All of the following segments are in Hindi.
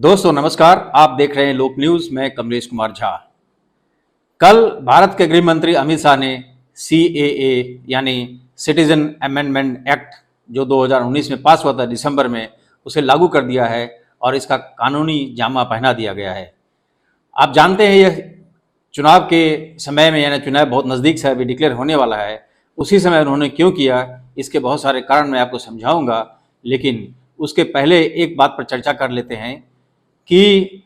दोस्तों नमस्कार, आप देख रहे हैं लोक न्यूज। मैं कमलेश कुमार झा। कल भारत के गृह मंत्री अमित शाह ने CAA यानी सिटीजन अमेंडमेंट एक्ट जो 2019 में पास हुआ था दिसंबर में, उसे लागू कर दिया है और इसका कानूनी जामा पहना दिया गया है। आप जानते हैं यह चुनाव के समय में, यानी चुनाव बहुत नज़दीक से अभी डिक्लेयर होने वाला है, उसी समय उन्होंने क्यों किया, इसके बहुत सारे कारण मैं आपको समझाऊंगा। लेकिन उसके पहले एक बात पर चर्चा कर लेते हैं कि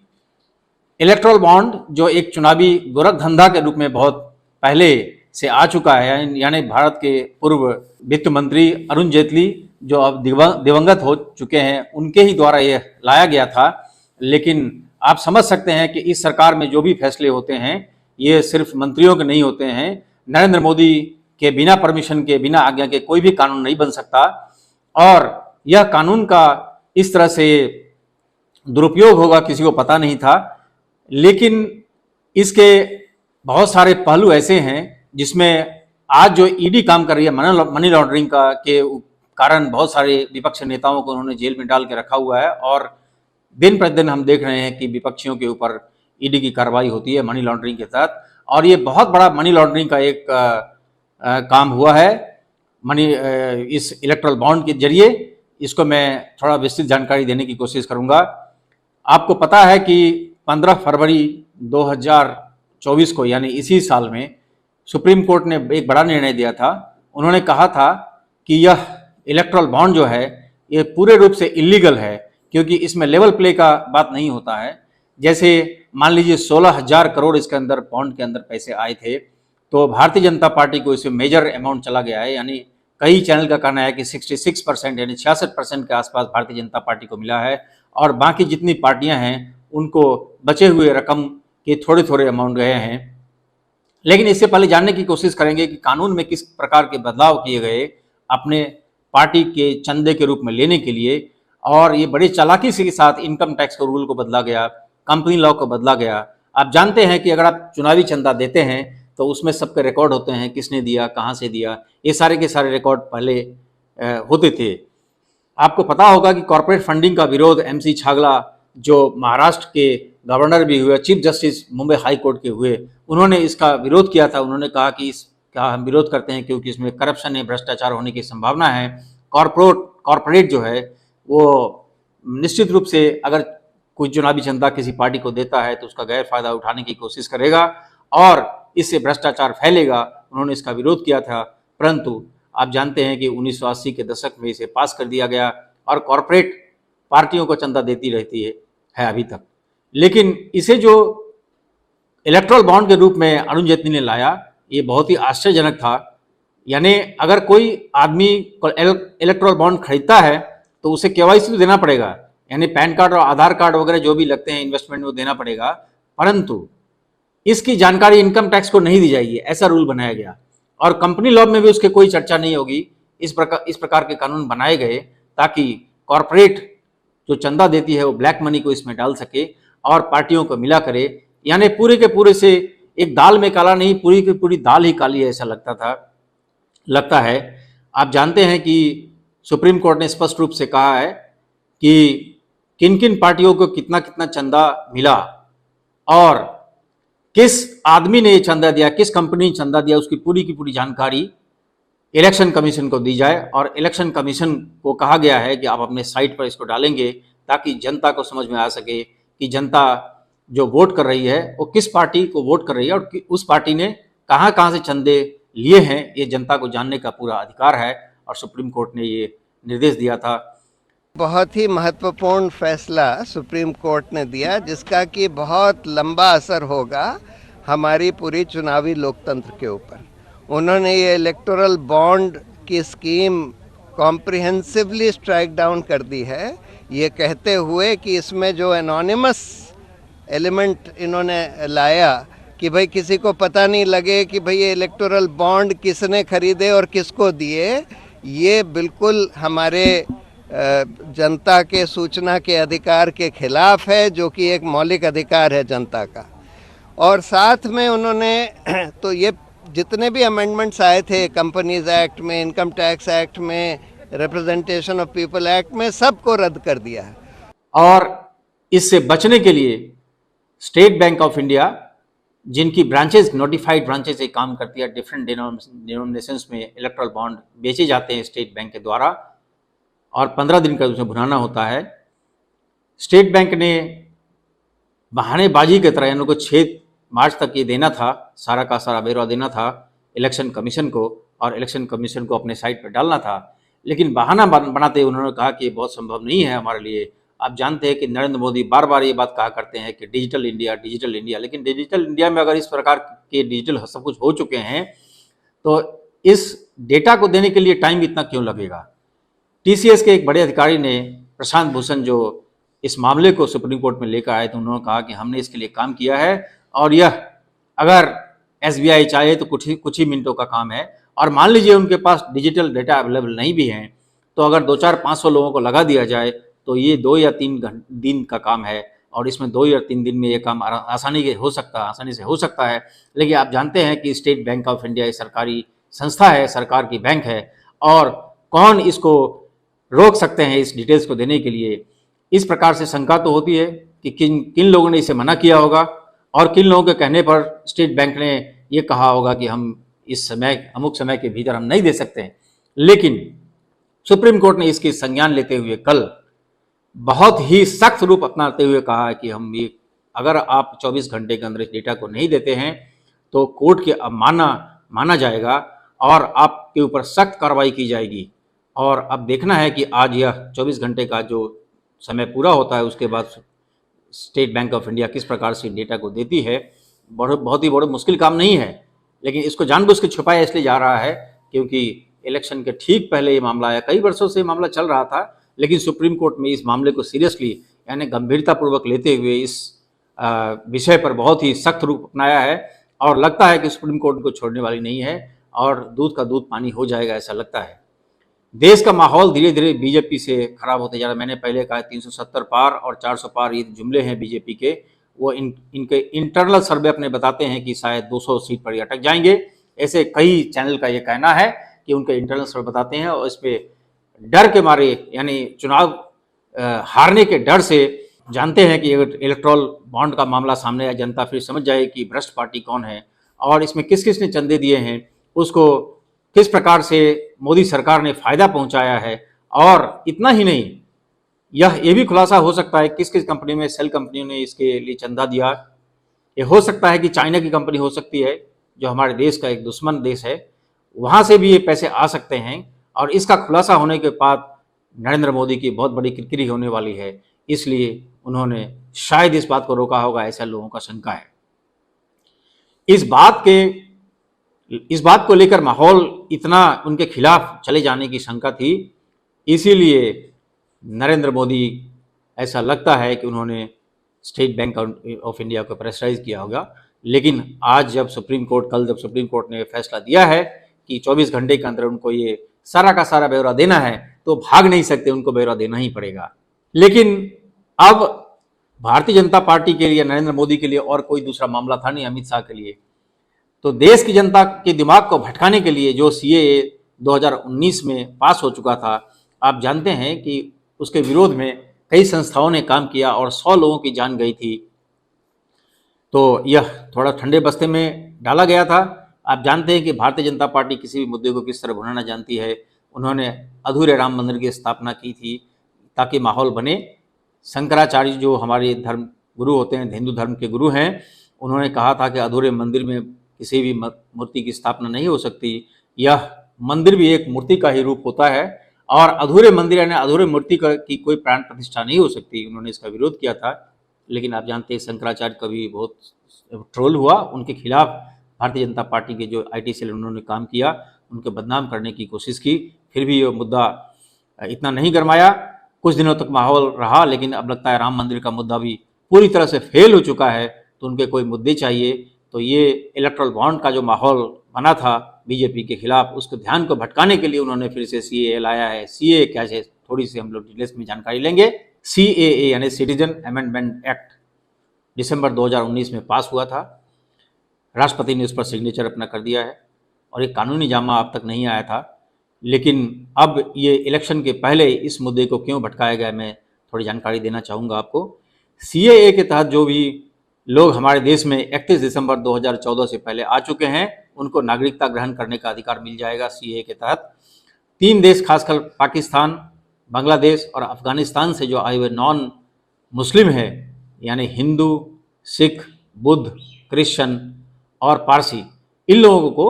इलेक्ट्रल बॉन्ड जो एक चुनावी गोरख धंधा के रूप में बहुत पहले से आ चुका है, यानी भारत के पूर्व वित्त मंत्री अरुण जेटली जो अब दिवंगत हो चुके हैं, उनके ही द्वारा यह लाया गया था। लेकिन आप समझ सकते हैं कि इस सरकार में जो भी फैसले होते हैं ये सिर्फ मंत्रियों के नहीं होते हैं। नरेंद्र मोदी के बिना परमिशन के, बिना आज्ञा के कोई भी कानून नहीं बन सकता, और यह कानून का इस तरह से दुरुपयोग होगा किसी को पता नहीं था। लेकिन इसके बहुत सारे पहलू ऐसे हैं जिसमें आज जो ईडी काम कर रही है मनी लॉन्ड्रिंग का के कारण बहुत सारे विपक्षी नेताओं को उन्होंने जेल में डाल के रखा हुआ है, और दिन प्रतिदिन हम देख रहे हैं कि विपक्षियों के ऊपर ईडी की कार्रवाई होती है मनी लॉन्ड्रिंग के तहत। और ये बहुत बड़ा मनी लॉन्ड्रिंग का एक काम हुआ है इस इलेक्ट्रल बॉन्ड के जरिए। इसको मैं थोड़ा विस्तृत जानकारी देने की कोशिश करूंगा। आपको पता है कि 15 फरवरी 2024 को, यानी इसी साल में, सुप्रीम कोर्ट ने एक बड़ा निर्णय दिया था। उन्होंने कहा था कि यह इलेक्ट्रल बॉन्ड जो है ये पूरे रूप से इलीगल है, क्योंकि इसमें लेवल प्ले का बात नहीं होता है। जैसे मान लीजिए 16,000 करोड़ इसके अंदर बॉन्ड के अंदर पैसे आए थे, तो भारतीय जनता पार्टी को इसमें मेजर अमाउंट चला गया है। यानी कई चैनल का कहना है कि 66% यानी 66% के आसपास भारतीय जनता पार्टी को मिला है, और बाकी जितनी पार्टियां हैं उनको बचे हुए रकम के थोड़े थोड़े अमाउंट गए हैं। लेकिन इससे पहले जानने की कोशिश करेंगे कि कानून में किस प्रकार के बदलाव किए गए अपने पार्टी के चंदे के रूप में लेने के लिए। और ये बड़ी चालाकी से के साथ इनकम टैक्स के रूल को बदला गया, कंपनी लॉ को बदला गया। आप जानते हैं कि अगर आप चुनावी चंदा देते हैं तो उसमें सबके रिकॉर्ड होते हैं, किसने दिया, कहाँ से दिया, ये सारे के सारे रिकॉर्ड पहले होते थे। आपको पता होगा कि कॉर्पोरेट फंडिंग का विरोध MC छागला, जो महाराष्ट्र के गवर्नर भी हुए, chief justice Mumbai high court के हुए, उन्होंने इसका विरोध किया था। उन्होंने कहा कि इसका हम विरोध करते हैं क्योंकि इसमें करप्शन है, भ्रष्टाचार होने की संभावना है। कॉर्पोरेट जो है वो निश्चित रूप से अगर कोई चुनावी चंदा किसी पार्टी को देता है तो उसका गैर फायदा उठाने की कोशिश करेगा और इससे भ्रष्टाचार फैलेगा। उन्होंने इसका विरोध किया था, परंतु आप जानते हैं कि 1980 के दशक में इसे पास कर दिया गया और कॉर्पोरेट पार्टियों को चंदा देती रहती है अभी तक। लेकिन इसे जो इलेक्ट्रल बॉन्ड के रूप में अरुण जेटली ने लाया, ये बहुत ही आश्चर्यजनक था। यानी अगर कोई आदमी इलेक्ट्रल बॉन्ड खरीदता है तो उसे KYC तो देना पड़ेगा, यानी पैन कार्ड और आधार कार्ड वगैरह जो भी लगते हैं इन्वेस्टमेंट में देना पड़ेगा, परंतु इसकी जानकारी इनकम टैक्स को नहीं दी जाएगी, ऐसा रूल बनाया गया। और कंपनी लॉ में भी उसके कोई चर्चा नहीं होगी। इस प्रकार के कानून बनाए गए ताकि कॉर्पोरेट जो चंदा देती है वो ब्लैक मनी को इसमें डाल सके और पार्टियों को मिला करे। यानी पूरे के पूरे से एक दाल में काला नहीं, पूरी की पूरी दाल ही काली है, ऐसा लगता है। आप जानते हैं कि सुप्रीम कोर्ट ने स्पष्ट रूप से कहा है कि किन किन पार्टियों को कितना कितना चंदा मिला और किस आदमी ने ये चंदा दिया, किस कंपनी ने चंदा दिया, उसकी पूरी की पूरी जानकारी इलेक्शन कमीशन को दी जाए। और इलेक्शन कमीशन को कहा गया है कि आप अपने साइट पर इसको डालेंगे ताकि जनता को समझ में आ सके कि जनता जो वोट कर रही है वो किस पार्टी को वोट कर रही है और उस पार्टी ने कहाँ कहाँ से चंदे लिए हैं। ये जनता को जानने का पूरा अधिकार है और सुप्रीम कोर्ट ने ये निर्देश दिया था। बहुत ही महत्वपूर्ण फैसला सुप्रीम कोर्ट ने दिया, जिसका कि बहुत लंबा असर होगा हमारी पूरी चुनावी लोकतंत्र के ऊपर। उन्होंने ये इलेक्टोरल बॉन्ड की स्कीम कॉम्प्रिहेंसिवली स्ट्राइक डाउन कर दी है, ये कहते हुए कि इसमें जो एनोनिमस एलिमेंट इन्होंने लाया कि भाई किसी को पता नहीं लगे कि भाई ये इलेक्टोरल बॉन्ड किसने खरीदे और किसको दिए, ये बिल्कुल हमारे जनता के सूचना के अधिकार के खिलाफ है, जो कि एक मौलिक अधिकार है जनता का। और साथ में उन्होंने तो ये जितने भी अमेंडमेंट्स आए थे कंपनीज एक्ट में, इनकम टैक्स एक्ट में, रिप्रेजेंटेशन ऑफ पीपल एक्ट में, सबको रद्द कर दिया है। और इससे बचने के लिए स्टेट बैंक ऑफ इंडिया, जिनकी ब्रांचेस, नोटिफाइड ब्रांचेस एक काम करती है, डिफरेंट डिनोमिनेशंस में इलेक्ट्रल बॉन्ड बेचे जाते हैं स्टेट बैंक के द्वारा और 15 दिन का उसमें भुनाना होता है। स्टेट बैंक ने बहानेबाजी की तरह इनको 6 मार्च तक ये देना था, सारा का सारा ब्यौरा देना था इलेक्शन कमीशन को, और इलेक्शन कमीशन को अपने साइट पर डालना था। लेकिन बहाना बनाते उन्होंने कहा कि ये बहुत संभव नहीं है हमारे लिए। आप जानते हैं कि नरेंद्र मोदी बार बार ये बात कहा करते हैं कि डिजिटल इंडिया, डिजिटल इंडिया, लेकिन डिजिटल इंडिया में अगर इस प्रकार के डिजिटल सब कुछ हो चुके हैं तो इस डेटा को देने के लिए टाइम इतना क्यों लगेगा। टीसीएस के एक बड़े अधिकारी ने, प्रशांत भूषण, जो इस मामले को सुप्रीम कोर्ट में लेकर आए तो उन्होंने कहा कि हमने इसके लिए काम किया है और यह अगर एसबीआई चाहे तो कुछ ही मिनटों का काम है। और मान लीजिए उनके पास डिजिटल डेटा अवेलेबल नहीं भी है तो अगर 200-500 लोगों को लगा दिया जाए तो ये 2 या 3 दिन का काम है और इसमें 2 या 3 दिन में ये काम आसानी से हो सकता है। लेकिन आप जानते हैं कि स्टेट बैंक ऑफ इंडिया एक सरकारी संस्था है, सरकार की बैंक है, और कौन इसको रोक सकते हैं इस डिटेल्स को देने के लिए। इस प्रकार से शंका तो होती है कि किन लोगों ने इसे मना किया होगा और किन लोगों के कहने पर स्टेट बैंक ने ये कहा होगा कि हम इस समय, अमुक समय के भीतर हम नहीं दे सकते हैं। लेकिन सुप्रीम कोर्ट ने इसकी संज्ञान लेते हुए कल बहुत ही सख्त रूप अपनाते हुए कहा कि हम ये, अगर आप 24 घंटे के अंदर इस डेटा को नहीं देते हैं तो कोर्ट के माना जाएगा और आपके ऊपर सख्त कार्रवाई की जाएगी। और अब देखना है कि आज यह 24 घंटे का जो समय पूरा होता है उसके बाद स्टेट बैंक ऑफ इंडिया किस प्रकार से डेटा को देती है। बहुत ही बड़ा मुश्किल काम नहीं है, लेकिन इसको जानबूझ के छुपाया इसलिए जा रहा है क्योंकि इलेक्शन के ठीक पहले ये मामला आया। कई वर्षों से मामला चल रहा था, लेकिन सुप्रीम कोर्ट में इस मामले को सीरियसली, यानी गंभीरतापूर्वक लेते हुए इस विषय पर बहुत ही सख्त रूप अपनाया है और लगता है कि सुप्रीम कोर्ट को छोड़ने वाली नहीं है और दूध का दूध पानी हो जाएगा, ऐसा लगता है। देश का माहौल धीरे धीरे बीजेपी से खराब होते जा रहा है। मैंने पहले कहा 370 पार और 400 पार ये जुमले हैं बीजेपी के, वो इनके इंटरनल सर्वे अपने बताते हैं कि शायद 200 सीट पर ही अटक जाएंगे। ऐसे कई चैनल का ये कहना है कि उनके इंटरनल सर्वे बताते हैं और इस पे डर के मारे, यानी चुनाव हारने के डर से, जानते हैं कि अगर इलेक्ट्रल बॉन्ड का मामला सामने आया, जनता फिर समझ जाए कि भ्रष्ट पार्टी कौन है और इसमें किस किस ने चंदे दिए हैं, उसको किस प्रकार से मोदी सरकार ने फायदा पहुंचाया है। और इतना ही नहीं, ये भी खुलासा हो सकता है किस किस कंपनी में, सेल कंपनियों ने इसके लिए चंदा दिया। ये हो सकता है कि चाइना की कंपनी हो सकती है जो हमारे देश का एक दुश्मन देश है, वहां से भी ये पैसे आ सकते हैं। और इसका खुलासा होने के बाद नरेंद्र मोदी की बहुत बड़ी किरकिरी होने वाली है, इसलिए उन्होंने शायद इस बात को रोका होगा, ऐसा लोगों का शंका है। इस बात को लेकर माहौल इतना उनके खिलाफ चले जाने की शंका थी, इसीलिए नरेंद्र मोदी, ऐसा लगता है कि उन्होंने स्टेट बैंक ऑफ इंडिया को प्रेशराइज किया होगा। लेकिन आज जब सुप्रीम कोर्ट ने फैसला दिया है कि 24 घंटे के अंदर उनको ये सारा का सारा ब्यौरा देना है, तो भाग नहीं सकते, उनको ब्यौरा देना ही पड़ेगा। लेकिन अब भारतीय जनता पार्टी के लिए, नरेंद्र मोदी के लिए और कोई दूसरा मामला था नहीं, अमित शाह के लिए। तो देश की जनता के दिमाग को भटकाने के लिए जो सीएए 2019 में पास हो चुका था, आप जानते हैं कि उसके विरोध में कई संस्थाओं ने काम किया और 100 लोगों की जान गई थी। तो यह थोड़ा ठंडे बस्ते में डाला गया था। आप जानते हैं कि भारतीय जनता पार्टी किसी भी मुद्दे को किस तरह भुनाना जानती है। उन्होंने अधूरे राम मंदिर की स्थापना की थी ताकि माहौल बने। शंकराचार्य जो हमारे धर्म गुरु होते हैं, हिंदू धर्म के गुरु हैं, उन्होंने कहा था कि अधूरे मंदिर में किसी भी मूर्ति की स्थापना नहीं हो सकती। यह मंदिर भी एक मूर्ति का ही रूप होता है और अधूरे मंदिर यानी अधूरे मूर्ति की कोई प्राण प्रतिष्ठा नहीं हो सकती। उन्होंने इसका विरोध किया था। लेकिन आप जानते हैं शंकराचार्य का भी बहुत ट्रोल हुआ, उनके खिलाफ भारतीय जनता पार्टी के जो आईटी सेल उन्होंने काम किया, उनके बदनाम करने की कोशिश की। फिर भी ये मुद्दा इतना नहीं गरमाया, कुछ दिनों तक माहौल रहा। लेकिन अब लगता है राम मंदिर का मुद्दा भी पूरी तरह से फेल हो चुका है, तो उनके कोई मुद्दे चाहिए। तो ये इलेक्ट्रल बॉन्ड का जो माहौल बना था बीजेपी के खिलाफ, उसको ध्यान को भटकाने के लिए उन्होंने फिर से सीएए लाया है। सीएए क्या है, थोड़ी सी हम लोग डिटेल्स में जानकारी लेंगे। सीएए यानी सिटीजन अमेंडमेंट एक्ट दिसंबर 2019 में पास हुआ था। राष्ट्रपति ने उस पर सिग्नेचर अपना कर दिया है और एक कानूनी जामा अब तक नहीं आया था। लेकिन अब ये इलेक्शन के पहले इस मुद्दे को क्यों भटकाया गया, मैं थोड़ी जानकारी देना चाहूँगा आपको। सीएए के तहत जो भी लोग हमारे देश में 31 दिसंबर 2014 से पहले आ चुके हैं उनको नागरिकता ग्रहण करने का अधिकार मिल जाएगा सीएए के तहत। 3 देश खासकर पाकिस्तान, बांग्लादेश और अफगानिस्तान से जो आए हुए नॉन मुस्लिम है यानी हिंदू, सिख, बुद्ध, क्रिश्चियन और पारसी, इन लोगों को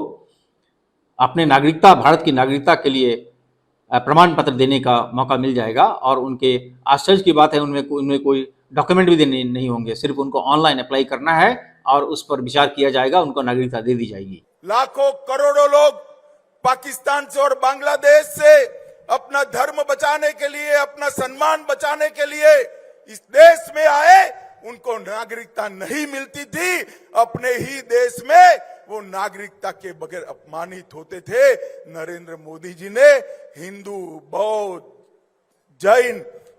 अपने नागरिकता, भारत की नागरिकता के लिए प्रमाण पत्र देने का मौका मिल जाएगा। और उनके आश्चर्य की बात है उनमें कोई डॉक्यूमेंट भी देने नहीं होंगे, सिर्फ उनको ऑनलाइन अप्लाई करना है और उस पर विचार किया जाएगा, उनको नागरिकता दे दी जाएगी। लाखों करोड़ों लोग पाकिस्तान से और बांग्लादेश से अपना धर्म बचाने के लिए, अपना सम्मान बचाने के लिए इस देश में आए, उनको नागरिकता नहीं मिलती थी। अपने ही देश में वो नागरिकता के बगैर अपमानित होते थे। नरेंद्र मोदी जी ने हिंदू, बौद्ध, जैन,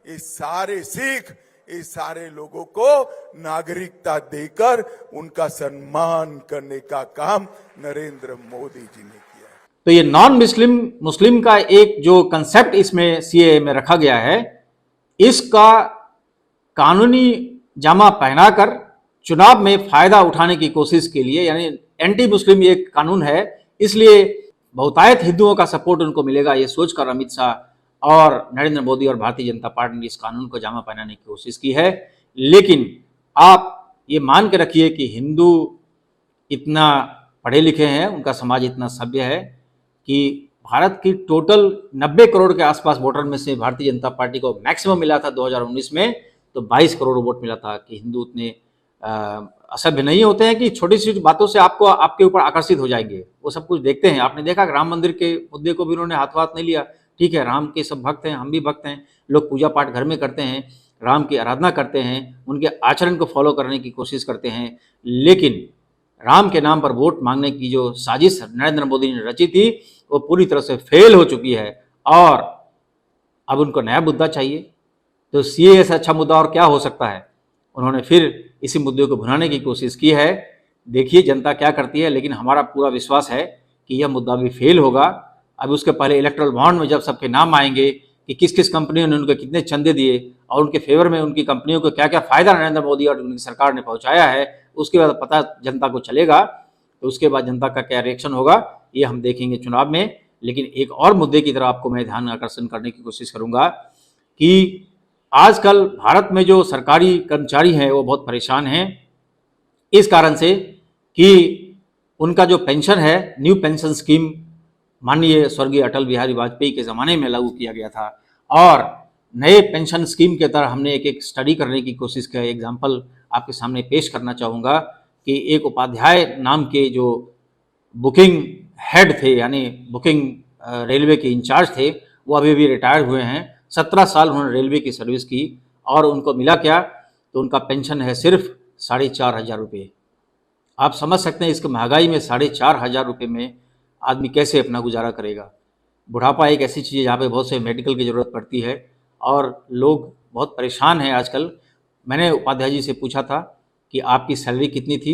ये सारे सिख, ये सारे लोगों को नागरिकता देकर उनका सम्मान करने का काम नरेंद्र मोदी जी ने किया। तो ये नॉन मुस्लिम का एक जो कंसेप्ट इसमें सीएए में रखा गया है, इसका कानूनी जामा पहनाकर चुनाव में फायदा उठाने की कोशिश के लिए, यानी एंटी मुस्लिम ये कानून है, इसलिए बहुतायत हिंदुओं का सपोर्ट उनको मिलेगा, ये सोचकर अमित शाह और नरेंद्र मोदी और भारतीय जनता पार्टी ने इस कानून को जामा पहनाने की कोशिश की है। लेकिन आप ये मान के रखिए कि हिंदू इतना पढ़े लिखे हैं, उनका समाज इतना सभ्य है कि भारत की टोटल 90 करोड़ के आसपास वोटर में से भारतीय जनता पार्टी को मैक्सिमम मिला था 2019 में, तो 22 करोड़ वोट मिला था। कि हिंदू उतने असभ्य नहीं होते हैं कि छोटी सी बातों से आपके ऊपर आकर्षित हो जाएंगे, वो सब कुछ देखते हैं। आपने देखा राम मंदिर के मुद्दे को भी उन्होंने हाथ नहीं लिया। ठीक है, राम के सब भक्त हैं, हम भी भक्त हैं, लोग पूजा पाठ घर में करते हैं, राम की आराधना करते हैं, उनके आचरण को फॉलो करने की कोशिश करते हैं। लेकिन राम के नाम पर वोट मांगने की जो साजिश नरेंद्र मोदी ने रची थी वो पूरी तरह से फेल हो चुकी है और अब उनको नया मुद्दा चाहिए। तो सीएए से अच्छा मुद्दा और क्या हो सकता है। उन्होंने फिर इसी मुद्दे को भुनाने की कोशिश की है। देखिए जनता क्या करती है, लेकिन हमारा पूरा विश्वास है कि यह मुद्दा भी फेल होगा। अब उसके पहले इलेक्टोरल बॉन्ड में जब सबके नाम आएंगे कि किस किस कंपनियों ने उनको कितने चंदे दिए और उनके फेवर में उनकी कंपनियों को क्या क्या फायदा नरेंद्र मोदी और उनकी सरकार ने पहुंचाया है, उसके बाद पता जनता को चलेगा। तो उसके बाद जनता का क्या रिएक्शन होगा ये हम देखेंगे चुनाव में। लेकिन एक और मुद्दे की तरफ आपको मैं ध्यान आकर्षण करने की कोशिश करूंगा कि आजकल भारत में जो सरकारी कर्मचारी हैं वो बहुत परेशान हैं, इस कारण से कि उनका जो पेंशन है, न्यू पेंशन स्कीम माननीय स्वर्गीय अटल बिहारी वाजपेयी के ज़माने में लागू किया गया था और नए पेंशन स्कीम के तरह हमने एक स्टडी करने की कोशिश की। एग्जाम्पल आपके सामने पेश करना चाहूँगा कि एक उपाध्याय नाम के जो बुकिंग हेड थे, यानी बुकिंग रेलवे के इंचार्ज थे, वो अभी भी रिटायर हुए हैं। 17 साल उन्होंने रेलवे की सर्विस की और उनको मिला क्या, तो उनका पेंशन है सिर्फ 4,500 रुपये। आप समझ सकते हैं इसके महंगाई में 4,500 रुपये में आदमी कैसे अपना गुजारा करेगा। बुढ़ापा एक ऐसी चीज़ है जहाँ पे बहुत से मेडिकल की ज़रूरत पड़ती है और लोग बहुत परेशान हैं आजकल। मैंने उपाध्याय जी से पूछा था कि आपकी सैलरी कितनी थी।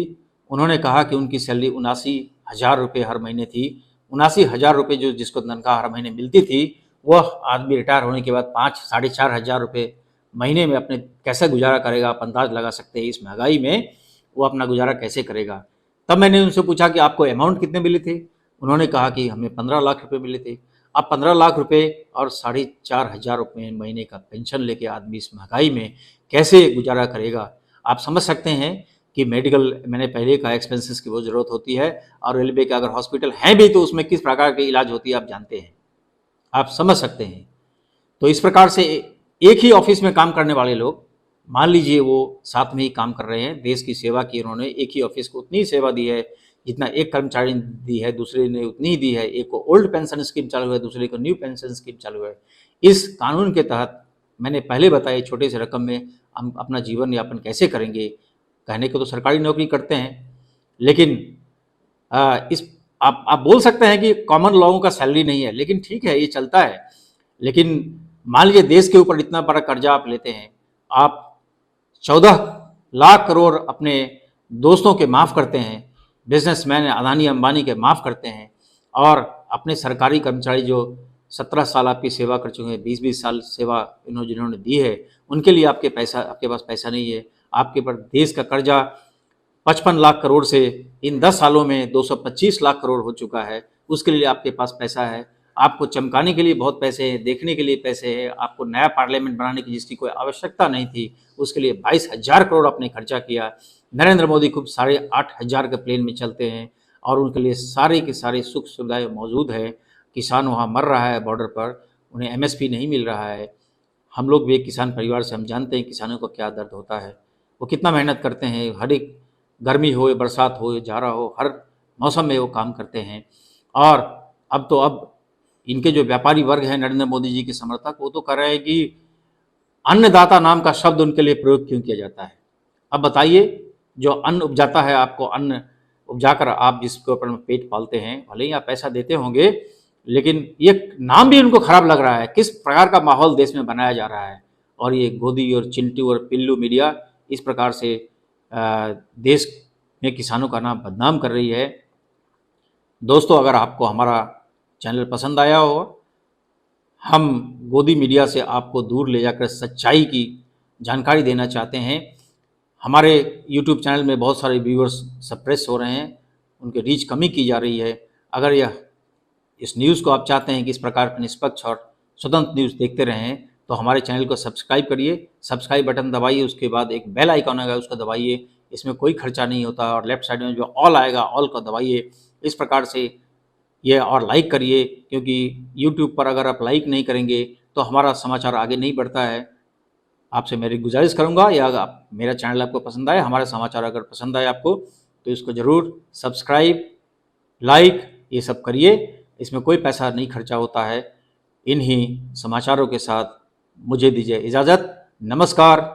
उन्होंने कहा कि उनकी सैलरी 79,000 रुपये हर महीने थी। 79,000 रुपये जो जिसको तनख्वाह हर महीने मिलती थी, वह आदमी रिटायर होने के बाद 5-4,500 रुपये महीने में अपने कैसे गुजारा करेगा। आप अंदाज लगा सकते हैं इस महंगाई में वो अपना गुजारा कैसे करेगा। तब मैंने उनसे पूछा कि आपको अमाउंट कितने मिले थे। उन्होंने कहा कि हमें 15 लाख रुपए मिले थे। अब 15 लाख रुपए और 4,500 रुपये महीने का पेंशन लेके आदमी इस महंगाई में कैसे गुजारा करेगा। आप समझ सकते हैं कि मेडिकल, मैंने पहले कहा, एक्सपेंसेस की बहुत ज़रूरत होती है और रेलवे के अगर हॉस्पिटल हैं भी तो उसमें किस प्रकार की इलाज होती है आप जानते हैं, आप समझ सकते हैं। तो इस प्रकार से एक ही ऑफिस में काम करने वाले लोग, मान लीजिए वो साथ में ही काम कर रहे हैं, देश की सेवा की उन्होंने, एक ही ऑफिस को उतनी ही सेवा दी है जितना एक कर्मचारी ने दी है, दूसरे ने उतनी ही दी है। एक को ओल्ड पेंशन स्कीम चालू है, दूसरे को न्यू पेंशन स्कीम चालू है। इस कानून के तहत मैंने पहले बताया छोटे से रकम में हम अपना जीवन यापन कैसे करेंगे। कहने को तो सरकारी नौकरी करते हैं, लेकिन आप बोल सकते हैं कि कॉमन लोगों का सैलरी नहीं है, लेकिन ठीक है ये चलता है। लेकिन मान लीजिए देश के ऊपर इतना बड़ा कर्जा आप लेते हैं, आप 14 लाख करोड़ अपने दोस्तों के माफ़ करते हैं, बिजनेसमैन अदानी अंबानी के माफ़ करते हैं और अपने सरकारी कर्मचारी जो 17 साल आपकी सेवा कर चुके हैं, 20-20 साल सेवा जिन्होंने दी है, उनके लिए आपके पास पैसा नहीं है। आपके पर देश का कर्जा 55 लाख करोड़ से इन 10 सालों में 225 लाख करोड़ हो चुका है, उसके लिए आपके पास पैसा है। आपको चमकाने के लिए बहुत पैसे हैं, देखने के लिए पैसे हैं, आपको नया पार्लियामेंट बनाने की जिसकी कोई आवश्यकता नहीं थी, उसके लिए 22,000 करोड़ आपने खर्चा किया। नरेंद्र मोदी खूब 8,500 के प्लेन में चलते हैं और उनके लिए सारे के सारे सुख सुविधाएं मौजूद है। किसान वहाँ मर रहा है बॉर्डर पर, उन्हें MSP नहीं मिल रहा है। हम लोग भी एक किसान परिवार से हम जानते हैं किसानों को क्या दर्द होता है, वो कितना मेहनत करते हैं, हर एक गर्मी हो, बरसात हो, जाड़ा हो, हर मौसम में वो काम करते हैं। और अब इनके जो व्यापारी वर्ग हैं नरेंद्र मोदी जी के समर्थक, वो तो कह रहे हैं कि अन्नदाता नाम का शब्द उनके लिए प्रयोग क्यों किया जाता है। अब बताइए, जो अन्न उपजाता है, आपको अन्न उपजाकर आप जिसके ऊपर पेट पालते हैं, भले ही आप पैसा देते होंगे, लेकिन ये नाम भी उनको खराब लग रहा है। किस प्रकार का माहौल देश में बनाया जा रहा है, और ये गोदी और चिंटू और पिल्लू मीडिया इस प्रकार से देश में किसानों का नाम बदनाम कर रही है। दोस्तों, अगर आपको हमारा चैनल पसंद आया हो, हम गोदी मीडिया से आपको दूर ले जाकर सच्चाई की जानकारी देना चाहते हैं। हमारे YouTube चैनल में बहुत सारे व्यूअर्स सप्रेस हो रहे हैं, उनके रीच कमी की जा रही है। अगर इस न्यूज़ को आप चाहते हैं कि इस प्रकार की निष्पक्ष और स्वतंत्र न्यूज़ देखते रहें, तो हमारे चैनल को सब्सक्राइब करिए। सब्सक्राइब बटन दबाइए, उसके बाद एक बेल आइकॉन आएगा, उसको दबाइए। इसमें कोई खर्चा नहीं होता, और लेफ्ट साइड में जो ऑल आएगा, ऑल को दबाइए। इस प्रकार से ये, और लाइक करिए, क्योंकि YouTube पर अगर आप लाइक नहीं करेंगे तो हमारा समाचार आगे नहीं बढ़ता है। आपसे मेरी गुजारिश करूंगा, या आप मेरा चैनल आपको पसंद आए, हमारे समाचार अगर पसंद आए आपको, तो इसको ज़रूर सब्सक्राइब, लाइक, ये सब करिए। इसमें कोई पैसा नहीं खर्चा होता है। इन्हीं समाचारों के साथ मुझे दीजिए इजाज़त। नमस्कार।